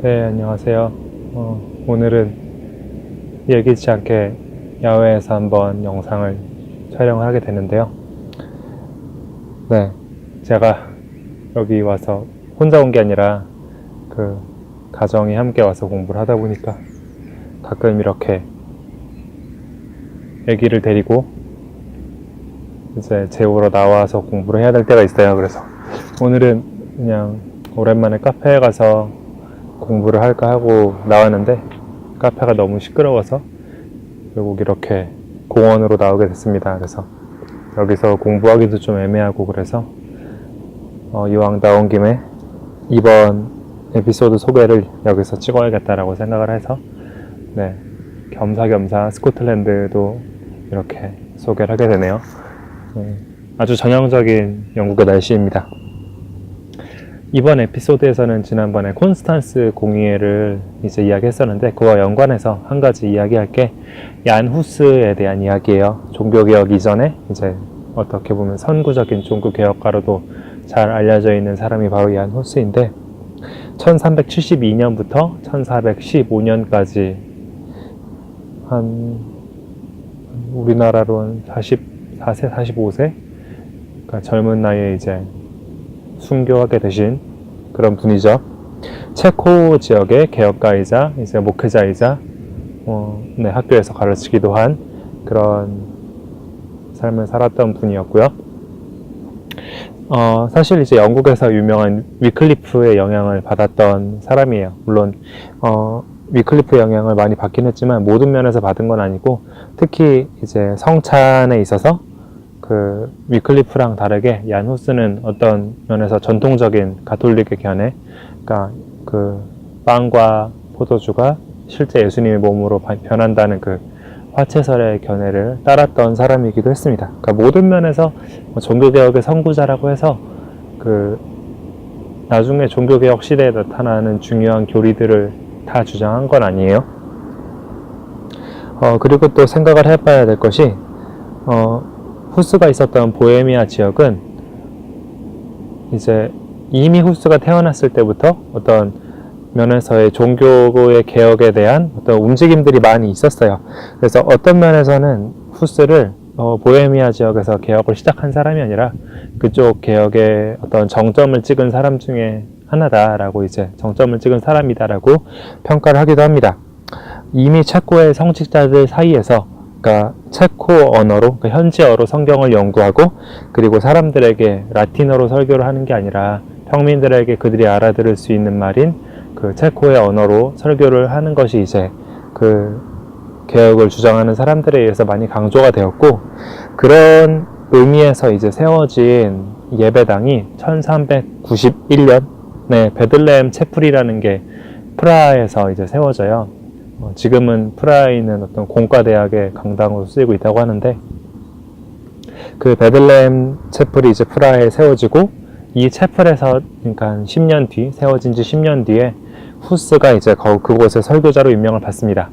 네, 안녕하세요. 오늘은 예기치 않게 야외에서 한번 영상을 촬영을 하게 되는데요. 네, 제가 여기 와서 혼자 온 게 아니라 가정이 함께 와서 공부를 하다 보니까 가끔 이렇게 애기를 데리고 이제 재우러 나와서 공부를 해야 될 때가 있어요. 그래서 오늘은 그냥 오랜만에 카페에 가서 공부를 할까 하고 나왔는데 카페가 너무 시끄러워서 결국 이렇게 공원으로 나오게 됐습니다. 그래서 여기서 공부하기도 좀 애매하고 그래서 이왕 나온 김에 이번 에피소드 소개를 여기서 찍어야겠다라고 생각을 해서 네, 겸사겸사 스코틀랜드도 이렇게 소개를 하게 되네요. 아주 전형적인 영국의 날씨입니다. 이번 에피소드에서는 지난번에 콘스탄스 공의회를 이제 이야기했었는데 그와 연관해서 한 가지 이야기할 게 얀 후스에 대한 이야기예요. 종교개혁 이전에 이제 어떻게 보면 선구적인 종교개혁가로도 잘 알려져 있는 사람이 바로 얀 후스인데 1372년부터 1415년까지 한 우리나라로 한 44세, 45세? 그러니까 젊은 나이에 이제 순교하게 되신 그런 분이죠. 체코 지역의 개혁가이자 이제 목회자이자 네, 학교에서 가르치기도 한 그런 삶을 살았던 분이었고요. 사실 이제 영국에서 유명한 위클리프의 영향을 받았던 사람이에요. 물론 위클리프의 영향을 많이 받긴 했지만 모든 면에서 받은 건 아니고 특히 이제 성찬에 있어서 위클리프랑 다르게 얀 후스는 어떤 면에서 전통적인 가톨릭의 견해, 그러니까 빵과 포도주가 실제 예수님의 몸으로 변한다는 화채설의 견해를 따랐던 사람이기도 했습니다. 그러니까 모든 면에서 종교개혁의 선구자라고 해서 나중에 종교개혁 시대에 나타나는 중요한 교리들을 다 주장한 건 아니에요. 그리고 또 생각을 해봐야 될 것이 후스가 있었던 보헤미아 지역은 이제 이미 후스가 태어났을 때부터 어떤 면에서의 종교의 개혁에 대한 어떤 움직임들이 많이 있었어요. 그래서 어떤 면에서는 후스를 보헤미아 지역에서 개혁을 시작한 사람이 아니라 그쪽 개혁의 어떤 정점을 찍은 사람 중에 하나다라고 이제 정점을 찍은 사람이다라고 평가를 하기도 합니다. 이미 체코의 성직자들 사이에서 그러니까 체코 언어로 현지어로 성경을 연구하고 그리고 사람들에게 라틴어로 설교를 하는 게 아니라 평민들에게 그들이 알아들을 수 있는 말인 체코의 언어로 설교를 하는 것이 이제 개혁을 주장하는 사람들에 의해서 많이 강조가 되었고 그런 의미에서 이제 세워진 예배당이 1391년에 베들레헴 채플이라는 게 프라하에서 이제 세워져요. 지금은 프라하에 있는 어떤 공과대학의 강당으로 쓰이고 있다고 하는데 베들레헴 채플이 이제 프라하에 세워지고 이 채플에서 그러니까 10년 뒤 세워진 지 10년 뒤에 후스가 이제 그곳에 설교자로 임명을 받습니다.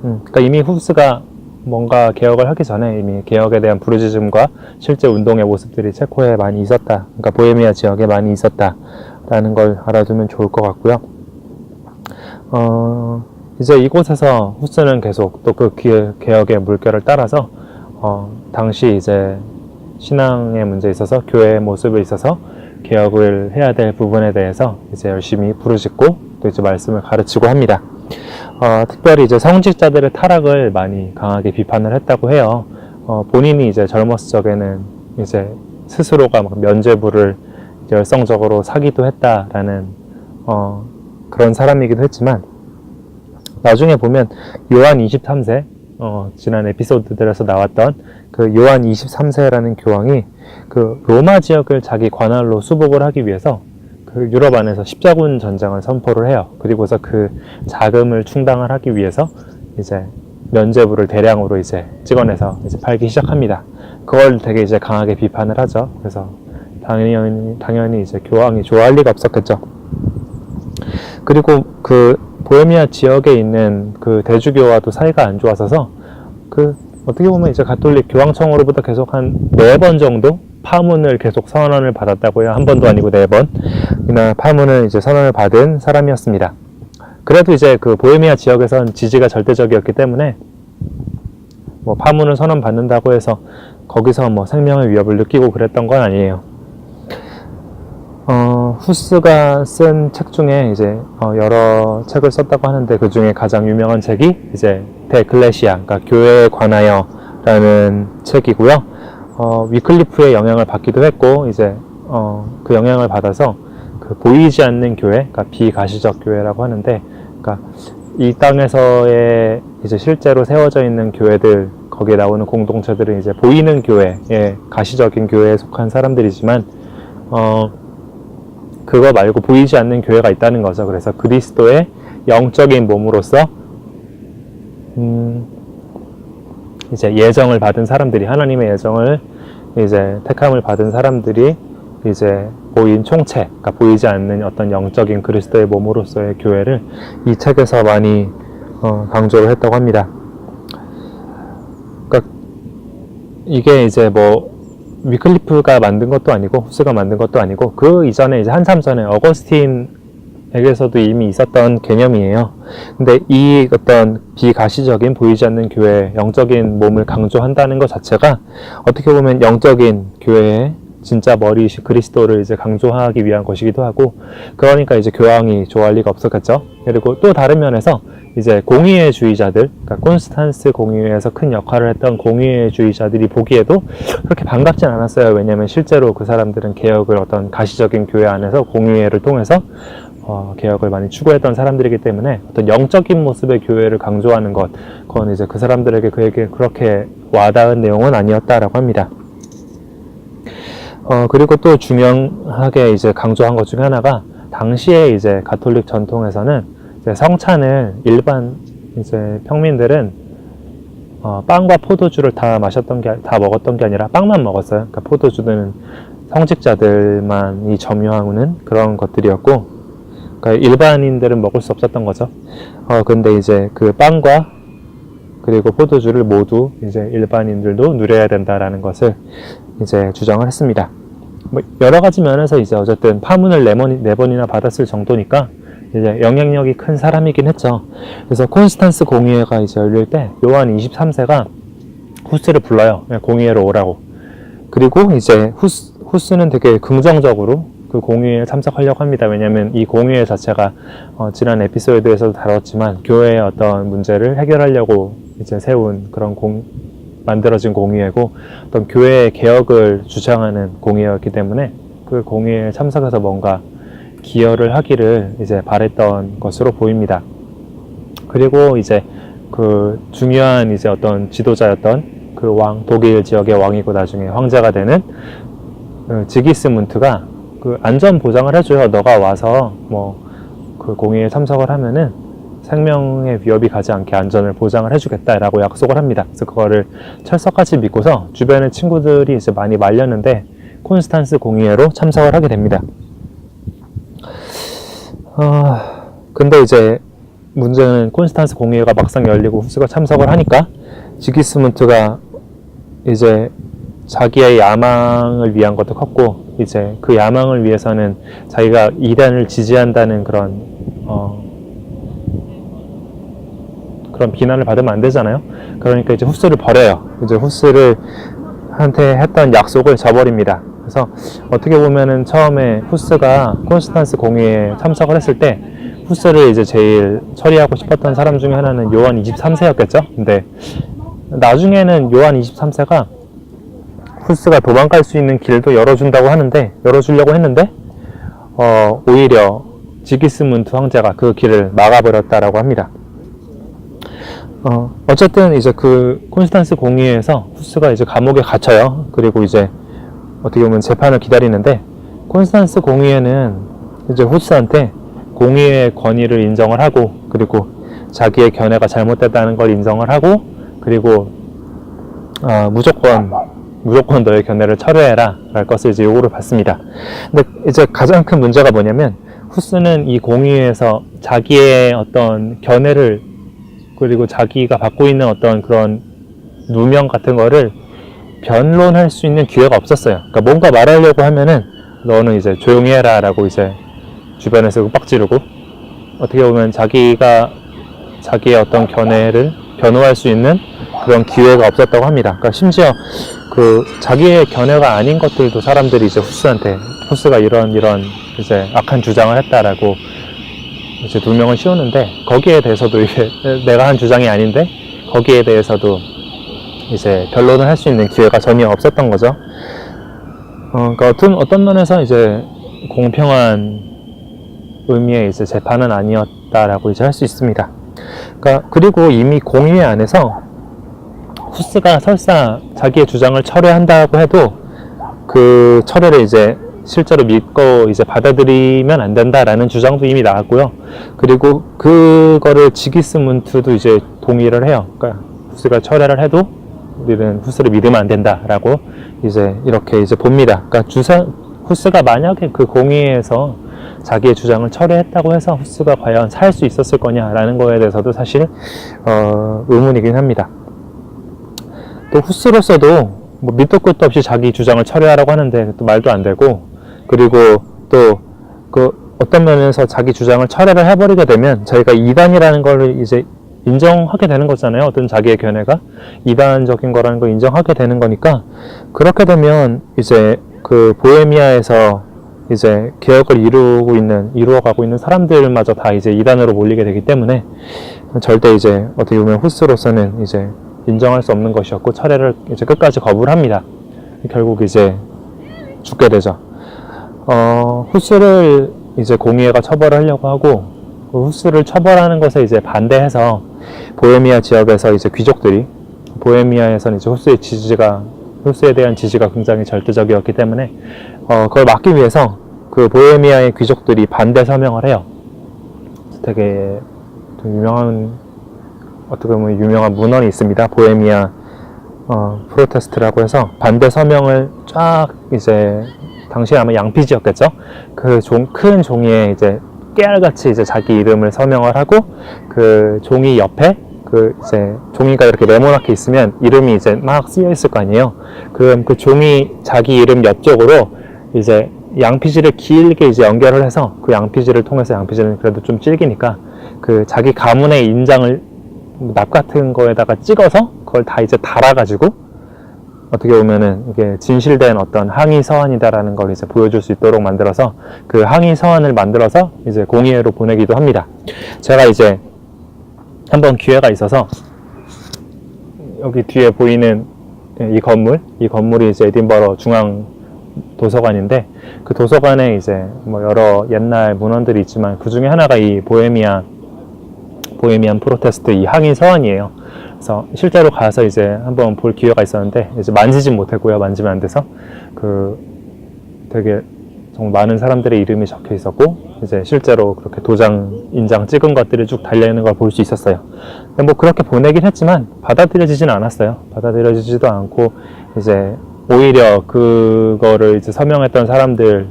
그러니까 이미 후스가 뭔가 개혁을 하기 전에 이미 개혁에 대한 부르짖음과 실제 운동의 모습들이 체코에 많이 있었다. 그러니까 보헤미아 지역에 많이 있었다라는 걸 알아두면 좋을 것 같고요. 이제 이곳에서 후스는 계속 또 개혁의 물결을 따라서 당시 이제 신앙의 문제에 있어서 교회의 모습에 있어서 개혁을 해야 될 부분에 대해서 이제 열심히 부르짖고 또 이제 말씀을 가르치고 합니다. 특별히 이제 성직자들의 타락을 많이 강하게 비판을 했다고 해요. 본인이 이제 젊었을 적에는 이제 스스로가 막 면죄부를 열성적으로 사기도 했다라는 그런 사람이기도 했지만 나중에 보면 요한 23세 지난 에피소드들에서 나왔던 요한 23세라는 교황이 로마 지역을 자기 관할로 수복을 하기 위해서 유럽 안에서 십자군 전쟁을 선포를 해요. 그리고서 자금을 충당을 하기 위해서 이제 면죄부를 대량으로 이제 찍어내서 이제 팔기 시작합니다. 그걸 되게 이제 강하게 비판을 하죠. 그래서 당연히 이제 교황이 좋아할 리가 없었겠죠. 그리고 보헤미아 지역에 있는 대주교와도 사이가 안 좋았어서 어떻게 보면 이제 가톨릭 교황청으로부터 계속 한 4번 정도 파문을 계속 선언을 받았다고요. 한 번도 아니고 4번 이나 파문을 이제 선언을 받은 사람이었습니다. 그래도 이제 그 보헤미아 지역에선 지지가 절대적이었기 때문에 뭐 파문을 선언받는다고 해서 거기서 뭐 생명의 위협을 느끼고 그랬던 건 아니에요. 후스가 쓴 책 중에 이제 여러 책을 썼다고 하는데 그 중에 가장 유명한 책이 이제 데 클레시아, 그러니까 교회에 관하여라는 책이고요. 위클리프의 영향을 받기도 했고 이제 그 영향을 받아서 그 보이지 않는 교회, 그러니까 비가시적 교회라고 하는데, 그러니까 이 땅에서의 이제 실제로 세워져 있는 교회들, 거기에 나오는 공동체들은 이제 보이는 교회의 가시적인 교회에 속한 사람들이지만 그거 말고 보이지 않는 교회가 있다는 거죠. 그래서 그리스도의 영적인 몸으로서 이제 예정을 받은 사람들이, 하나님의 예정을 이제 택함을 받은 사람들이 이제 보인 총체, 그러니까 보이지 않는 어떤 영적인 그리스도의 몸으로서의 교회를 이 책에서 많이 강조를 했다고 합니다. 그러니까 이게 이제 뭐 위클리프가 만든 것도 아니고 후스가 만든 것도 아니고 그 이전에 이제 한참 전에 어거스틴에게서도 이미 있었던 개념이에요. 근데 이 어떤 비가시적인 보이지 않는 교회, 영적인 몸을 강조한다는 것 자체가 어떻게 보면 영적인 교회의 진짜 머리이신 그리스도를 이제 강조하기 위한 것이기도 하고, 그러니까 이제 교황이 좋아할 리가 없었겠죠. 그리고 또 다른 면에서 이제 공의회주의자들, 그러니까 콘스탄스 공의회에서 큰 역할을 했던 공의회주의자들이 보기에도 그렇게 반갑진 않았어요. 왜냐하면 실제로 그 사람들은 개혁을 어떤 가시적인 교회 안에서 공의회를 통해서 개혁을 많이 추구했던 사람들이기 때문에 어떤 영적인 모습의 교회를 강조하는 것, 그건 이제 그 사람들에게 그에게 그렇게 와닿은 내용은 아니었다라고 합니다. 그리고 또 중요하게 이제 강조한 것 중에 하나가, 당시에 이제 가톨릭 전통에서는 이제 성찬을 일반 이제 평민들은 빵과 포도주를 다 먹었던 게 아니라 빵만 먹었어요. 그러니까 포도주는 성직자들만이 점유하는 그런 것들이었고, 그러니까 일반인들은 먹을 수 없었던 거죠. 근데 이제 그 빵과 그리고 포도주를 모두 이제 일반인들도 누려야 된다라는 것을 이제 주장을 했습니다. 뭐 여러 가지 면에서 이제 어쨌든 파문을 4번이나 받았을 정도니까 이제 영향력이 큰 사람이긴 했죠. 그래서 콘스탄스 공의회가 이제 열릴 때 요한 23세가 후스를 불러요. 공의회로 오라고. 그리고 이제 후스는 되게 긍정적으로 그 공의회에 참석하려고 합니다. 왜냐하면 이 공의회 자체가 지난 에피소드에서도 다뤘지만 교회의 어떤 문제를 해결하려고 이제 세운 그런 만들어진 공의회고, 어떤 교회의 개혁을 주장하는 공의회였기 때문에 그 공의회에 참석해서 뭔가 기여를 하기를 이제 바랬던 것으로 보입니다. 그리고 이제 그 중요한 이제 어떤 지도자였던 그 왕, 독일 지역의 왕이고 나중에 황제가 되는 지기스문트가 그 안전 보장을 해줘요. 너가 와서 뭐 그 공의회에 참석을 하면은 생명의 위협이 가지 않게 안전을 보장을 해주겠다라고 약속을 합니다. 그래서 그거를 철석같이 믿고서 주변의 친구들이 이제 많이 말렸는데 콘스탄스 공의회로 참석을 하게 됩니다. 근데 이제 문제는 콘스탄스 공의회가 막상 열리고 후스가 참석을 하니까 지기스문트가 이제 자기의 야망을 위한 것도 컸고, 이제 그 야망을 위해서는 자기가 이단을 지지한다는 그런 비난을 받으면 안 되잖아요. 그러니까 이제 후스를 버려요. 이제 후스를 한테 했던 약속을 저버립니다. 그래서 어떻게 보면은 처음에 후스가 콘스탄스 공의회에 참석을 했을 때 후스를 이제 제일 처리하고 싶었던 사람 중에 하나는 요한 23세였겠죠. 근데 나중에는 요한 23세가 후스가 도망갈 수 있는 길도 열어주려고 했는데 오히려 지기스문트 황제가 그 길을 막아버렸다라고 합니다. 어쨌든 이제 그 콘스탄스 공의회에서 후스가 이제 감옥에 갇혀요. 그리고 이제 어떻게 보면 재판을 기다리는데, 콘스탄스 공의회는 이제 후스한테 공의회의 권위를 인정을 하고, 그리고 자기의 견해가 잘못됐다는 걸 인정을 하고, 그리고 무조건 너의 견해를 철회해라 랄 것을 이제 요구를 받습니다. 근데 이제 가장 큰 문제가 뭐냐면, 후스는 이 공의회에서 자기의 어떤 견해를, 그리고 자기가 받고 있는 어떤 그런 누명 같은 거를 변론할 수 있는 기회가 없었어요. 그러니까 뭔가 말하려고 하면은 너는 이제 조용히 해라 라고 이제 주변에서 윽박 지르고, 어떻게 보면 자기의 어떤 견해를 변호할 수 있는 그런 기회가 없었다고 합니다. 그러니까 심지어 자기의 견해가 아닌 것들도 사람들이 이제 후스가 이런 이제 악한 주장을 했다라고 이제 누명을 씌우는데, 거기에 대해서도 이게 내가 한 주장이 아닌데 거기에 대해서도 이제 변론을 할 수 있는 기회가 전혀 없었던 거죠. 그러니까 어떤 면에서 이제 공평한 의미의 이제 재판은 아니었다라고 이제 할 수 있습니다. 그러니까 그리고 이미 공의회 안에서 후스가 설사 자기의 주장을 철회한다고 해도 그 철회를 이제 실제로 믿고 이제 받아들이면 안 된다라는 주장도 이미 나왔고요. 그리고 그거를 지기스문트도 이제 동의를 해요. 그러니까 후스가 철회를 해도 우리는 후스를 믿으면 안 된다라고 이제 이렇게 이제 봅니다. 그러니까 후스가 만약에 그 공의회에서 자기의 주장을 철회했다고 해서 후스가 과연 살 수 있었을 거냐라는 거에 대해서도 사실 의문이긴 합니다. 또 후스로서도 뭐 밑도 끝도 없이 자기 주장을 철회하라고 하는데 또 말도 안 되고, 그리고 또 어떤 면에서 자기 주장을 철회를 해버리게 되면 저희가 이단이라는 걸 이제 인정하게 되는 거잖아요. 어떤 자기의 견해가 이단적인 거라는 걸 인정하게 되는 거니까, 그렇게 되면 이제 그 보헤미아에서 이제 개혁을 이루어가고 있는 사람들마저 다 이제 이단으로 몰리게 되기 때문에 절대 이제 어떻게 보면 후스로서는 이제 인정할 수 없는 것이었고 철회를 이제 끝까지 거부를 합니다. 결국 이제 죽게 되죠. 후스를 이제 공의회가 처벌을 하려고 하고, 후스를 처벌하는 것에 이제 반대해서 보헤미아 지역에서 이제 귀족들이, 보헤미아에서는 이제 후스에 대한 지지가 굉장히 절대적이었기 때문에 그걸 막기 위해서 그 보헤미아의 귀족들이 반대 서명을 해요. 되게 어떻게 보면 유명한 문헌이 있습니다. 보헤미아 프로테스트라고 해서 반대 서명을 쫙 이제 당시에 아마 양피지였겠죠. 그 큰 종이에 이제 깨알같이 이제 자기 이름을 서명을 하고, 그 종이 옆에 이제 종이가 이렇게 네모나게 있으면 이름이 이제 막 쓰여 있을 거 아니에요. 그럼 그 종이 자기 이름 옆쪽으로 이제 양피지를 길게 이제 연결을 해서 그 양피지를 통해서, 양피지는 그래도 좀 질기니까 그 자기 가문의 인장을 납 같은 거에다가 찍어서 그걸 다 이제 달아가지고 어떻게 보면은 이게 진실된 어떤 항의 서한이다라는 걸 이제 보여줄 수 있도록 만들어서 그 항의 서한을 만들어서 이제 공의회로 보내기도 합니다. 제가 이제 한번 기회가 있어서 여기 뒤에 보이는 이 건물이 이제 에딘버러 중앙 도서관인데, 그 도서관에 이제 뭐 여러 옛날 문헌들이 있지만 그 중에 하나가 이 보헤미안 프로테스트 이 항의 서한이에요. 그래서 실제로 가서 이제 한번 볼 기회가 있었는데 이제 만지진 못했고요. 만지면 안 돼서 되게 정말 많은 사람들의 이름이 적혀 있었고, 이제 실제로 그렇게 인장 찍은 것들이 쭉 달려있는 걸 볼 수 있었어요. 근데 뭐 그렇게 보내긴 했지만 받아들여지진 않았어요. 받아들여지지도 않고, 이제 오히려 그거를 이제 서명했던 사람들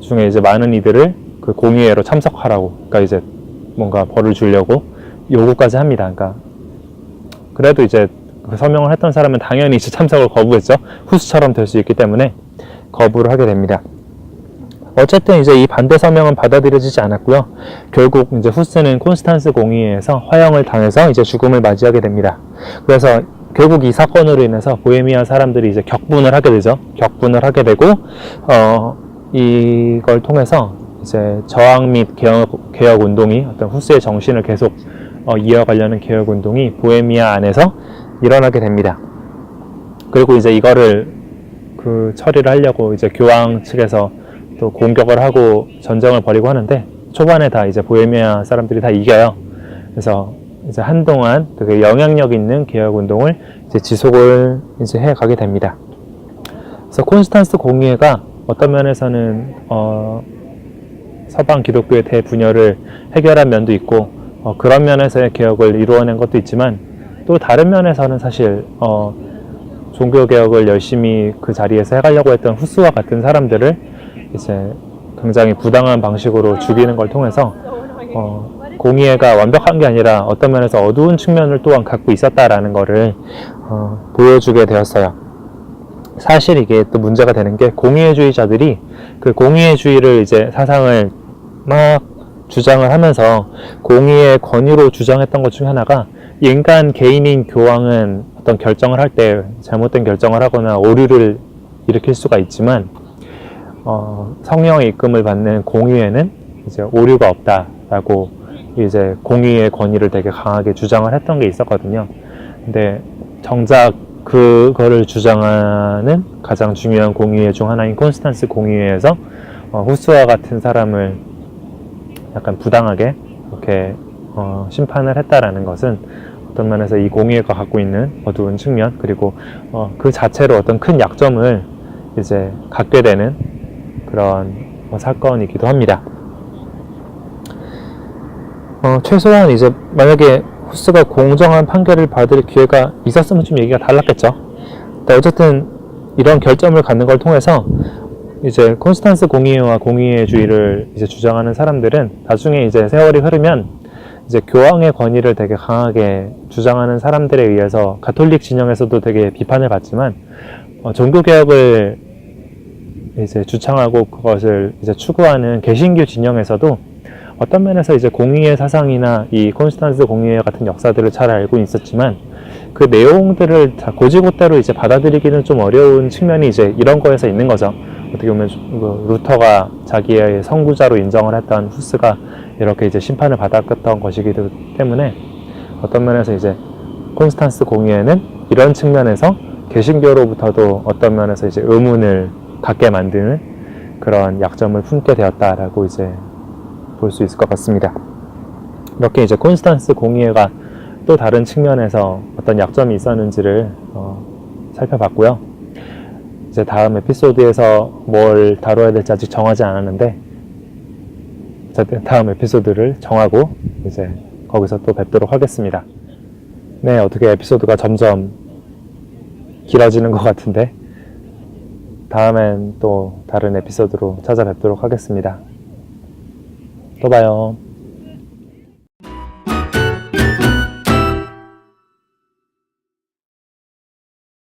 중에 이제 많은 이들을 그 공의회로 참석하라고, 그러니까 이제 뭔가 벌을 주려고 요구까지 합니다. 그러니까 그래도 이제 그 서명을 했던 사람은 당연히 이제 참석을 거부했죠. 후스처럼 될 수 있기 때문에 거부를 하게 됩니다. 어쨌든 이제 이 반대 서명은 받아들여지지 않았고요. 결국 이제 후스는 콘스탄스 공의회에서 화형을 당해서 이제 죽음을 맞이하게 됩니다. 그래서 결국 이 사건으로 인해서 보헤미아 사람들이 이제 격분을 하게 되죠. 격분을 하게 되고, 이걸 통해서 이제 저항 및 개혁 운동이, 어떤 후스의 정신을 계속 이어가려는 개혁 운동이 보헤미아 안에서 일어나게 됩니다. 그리고 이제 이거를 처리를 하려고 이제 교황 측에서 또 공격을 하고 전쟁을 벌이고 하는데, 초반에 다 이제 보헤미아 사람들이 다 이겨요. 그래서 이제 한동안 되게 영향력 있는 개혁 운동을 이제 지속을 이제 해 가게 됩니다. 그래서 콘스탄스 공의회가 어떤 면에서는 서방 기독교의 대분열을 해결한 면도 있고, 그런 면에서의 개혁을 이루어낸 것도 있지만, 또 다른 면에서는 사실 종교개혁을 열심히 그 자리에서 해가려고 했던 후스와 같은 사람들을 이제 굉장히 부당한 방식으로 죽이는 걸 통해서 공의회가 완벽한 게 아니라 어떤 면에서 어두운 측면을 또한 갖고 있었다라는 거를 보여주게 되었어요. 사실 이게 또 문제가 되는 게, 공의회주의자들이 그 공의회주의를 이제 사상을 막 주장을 하면서 공의의 권위로 주장했던 것 중에 하나가 인간 개인인 교황은 어떤 결정을 할 때 잘못된 결정을 하거나 오류를 일으킬 수가 있지만 성령의 이끌림을 받는 공의회는 이제 오류가 없다라고 이제 공의의 권위를 되게 강하게 주장을 했던 게 있었거든요. 근데 정작 그거를 주장하는 가장 중요한 공의회 중 하나인 콘스탄스 공의회에서 후스와 같은 사람을 약간 부당하게 이렇게 심판을 했다라는 것은 어떤 면에서 이 공의회가 갖고 있는 어두운 측면, 그리고 그 자체로 어떤 큰 약점을 이제 갖게 되는 그런 사건이기도 합니다. 최소한 이제 만약에 후스가 공정한 판결을 받을 기회가 있었으면 좀 얘기가 달랐겠죠. 근데 어쨌든 이런 결점을 갖는 걸 통해서 이제 콘스탄스 공의회와 공의회주의를 이제 주장하는 사람들은 나중에 이제 세월이 흐르면 이제 교황의 권위를 되게 강하게 주장하는 사람들에 의해서 가톨릭 진영에서도 되게 비판을 받지만 종교개혁을 이제 주창하고 그것을 이제 추구하는 개신교 진영에서도 어떤 면에서 이제 공의회 사상이나 이 콘스탄스 공의회 같은 역사들을 잘 알고 있었지만 그 내용들을 고지고대로 이제 받아들이기는 좀 어려운 측면이 이제 이런 거에서 있는 거죠. 어떻게 보면 루터가 자기의 선구자로 인정을 했던 후스가 이렇게 이제 심판을 받았던 것이기 때문에 어떤 면에서 이제 콘스탄스 공의회는 이런 측면에서 개신교로부터도 어떤 면에서 이제 의문을 갖게 만드는 그런 약점을 품게 되었다라고 이제 볼 수 있을 것 같습니다. 이렇게 이제 콘스탄스 공의회가 또 다른 측면에서 어떤 약점이 있었는지를 살펴봤고요. 이제 다음 에피소드에서 뭘 다뤄야 될지 아직 정하지 않았는데 다음 에피소드를 정하고 이제 거기서 또 뵙도록 하겠습니다. 네, 어떻게 에피소드가 점점 길어지는 것 같은데 다음엔 또 다른 에피소드로 찾아뵙도록 하겠습니다. 또 봐요.